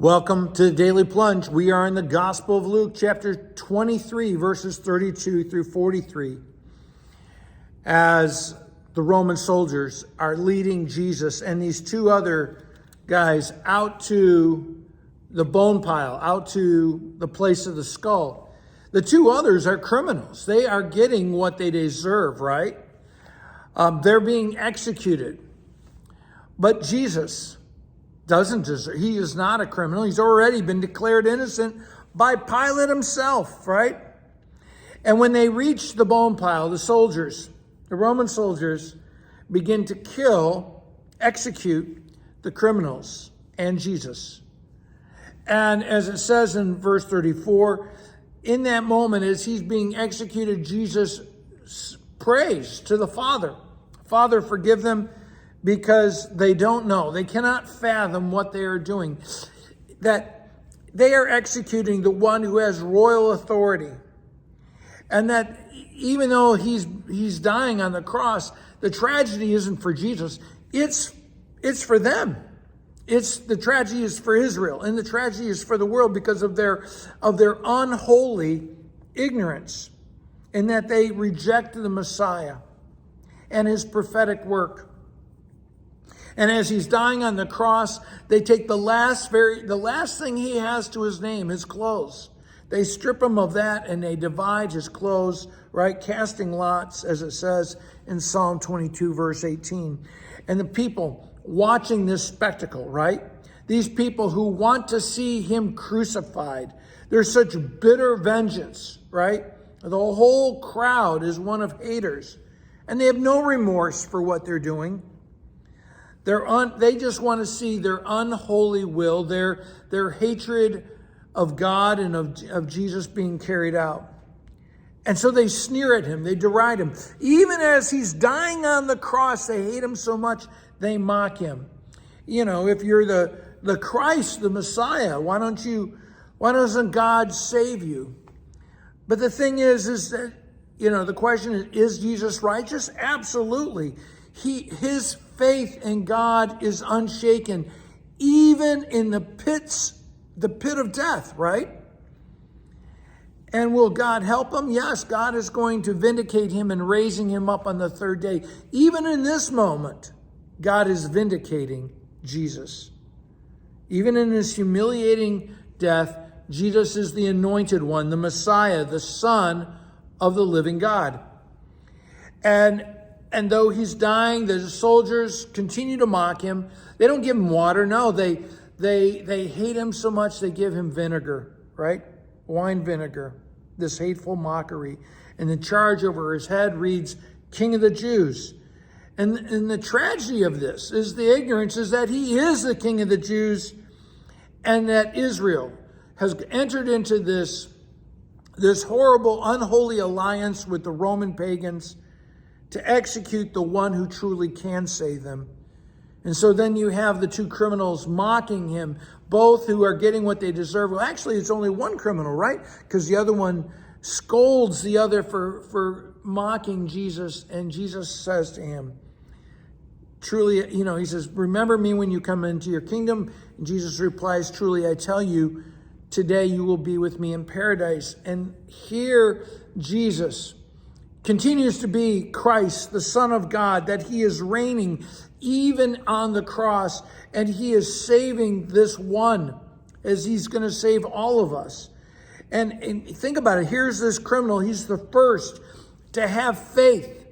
Welcome to the Daily Plunge. We are in the Gospel of Luke, chapter 23, verses 32 through 43. As the Roman soldiers are leading Jesus and these two other guys out to the bone pile, out to the place of the skull. The two others are criminals. They are getting what they deserve, right? They're being executed. But Jesus doesn't deserve. He is not a criminal. He's already been declared innocent by Pilate himself, right? And when they reach the bone pile, the soldiers, the Roman soldiers, begin to execute the criminals and Jesus. And as it says in verse 34, in that moment as he's being executed, Jesus prays to the Father. Father, forgive them, because they don't know. They cannot fathom what they are doing. That they are executing the one who has royal authority. And that even though he's dying on the cross, the tragedy isn't for Jesus. It's for them. The tragedy is for Israel, and the tragedy is for the world because of their unholy ignorance, in that they rejected the Messiah and his prophetic work. And as he's dying on the cross, they take the last thing he has to his name, his clothes. They strip him of that and they divide his clothes, right? Casting lots, as it says in Psalm 22, verse 18. And the people watching this spectacle, right? These people who want to see him crucified. There's such bitter vengeance, right? The whole crowd is one of haters. And they have no remorse for what they're doing. They just want to see their unholy will, their hatred of God and of Jesus being carried out. And so they sneer at him, they deride him. Even as he's dying on the cross, they hate him so much, they mock him. You know, if you're the Christ, the Messiah, why doesn't God save you? But the thing is that, the question is Jesus righteous? Absolutely. His faith in God is unshaken, even in the pit of death, right? And will God help him? Yes, God is going to vindicate him and raising him up on the third day. Even in this moment, God is vindicating Jesus. Even in his humiliating death, Jesus is the anointed one, the Messiah, the Son of the living God. And though he's dying, the soldiers continue to mock him. They don't give him water. No, they hate him so much they give him vinegar, right? Wine vinegar, this hateful mockery. And the charge over his head reads, King of the Jews. And the tragedy of this is the ignorance is that he is the King of the Jews, and that Israel has entered into this horrible, unholy alliance with the Roman pagans to execute the one who truly can save them. And so then you have the two criminals mocking him, both who are getting what they deserve. Well, actually, it's only one criminal, right? Because the other one scolds the other for mocking Jesus. And Jesus says to him, truly, he says, remember me when you come into your kingdom. And Jesus replies, truly, I tell you, today you will be with me in paradise. And here, Jesus continues to be Christ, the Son of God, that he is reigning even on the cross, and he is saving this one as he's going to save all of us. And think about it. Here's this criminal. He's the first to have faith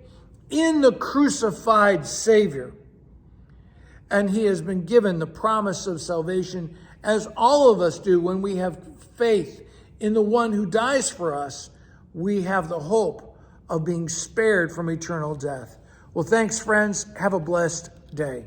in the crucified Savior. And he has been given the promise of salvation, as all of us do when we have faith in the one who dies for us. We have the hope of being spared from eternal death. Well, thanks, friends. Have a blessed day.